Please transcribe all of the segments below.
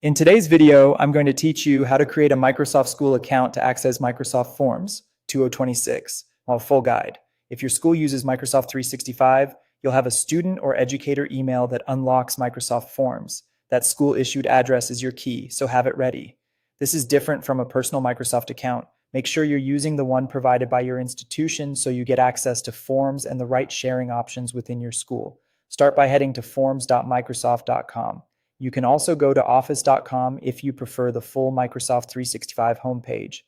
In today's video, I'm going to teach you how to create a Microsoft School account to access Microsoft Forms 2026, full guide. If your school uses Microsoft 365, you'll have a student or educator email that unlocks Microsoft Forms. That school-issued address is your key, so have it ready. This is different from a personal Microsoft account. Make sure you're using the one provided by your institution so you get access to Forms and the right sharing options within your school. Start by heading to forms.microsoft.com. You can also go to office.com if you prefer the full Microsoft 365 homepage.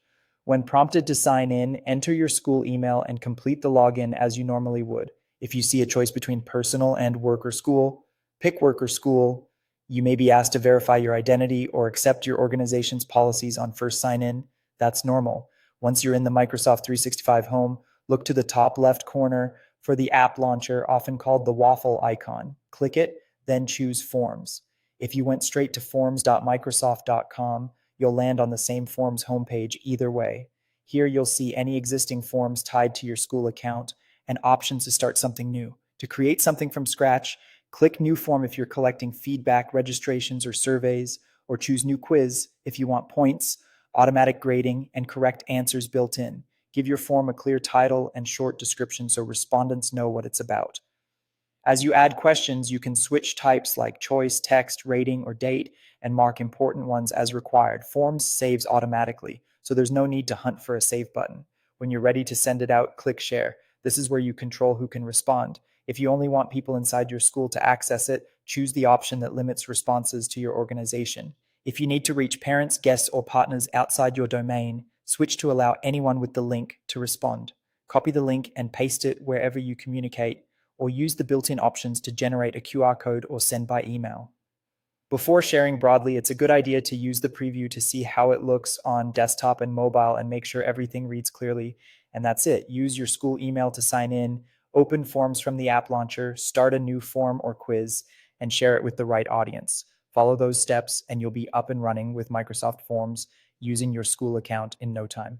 When prompted to sign in, enter your school email and complete the login as you normally would. If you see a choice between personal and work or school, pick work or school. You may be asked to verify your identity or accept your organization's policies on first sign-in. That's normal. Once you're in the Microsoft 365 home, look to the top left corner for the app launcher, often called the waffle icon. Click it, then choose Forms. If you went straight to forms.microsoft.com, you'll land on the same Forms homepage either way. Here you'll see any existing forms tied to your school account and options to start something new. To create something from scratch, click New Form if you're collecting feedback, registrations, or surveys, or choose New Quiz if you want points, automatic grading, and correct answers built in. Give your form a clear title and short description so respondents know what it's about. As you add questions, you can switch types like choice, text, rating, or date, and mark important ones as required. Forms saves automatically, so there's no need to hunt for a save button. When you're ready to send it out, click Share. This is where you control who can respond. If you only want people inside your school to access it, choose the option that limits responses to your organization. If you need to reach parents, guests, or partners outside your domain, switch to allow anyone with the link to respond. Copy the link and paste it wherever you communicate, or use the built-in options to generate a QR code or send by email. Before sharing broadly, it's a good idea to use the preview to see how it looks on desktop and mobile and make sure everything reads clearly. And that's it. Use your school email to sign in, open Forms from the app launcher, start a new form or quiz, and share it with the right audience. Follow those steps and you'll be up and running with Microsoft Forms using your school account in no time.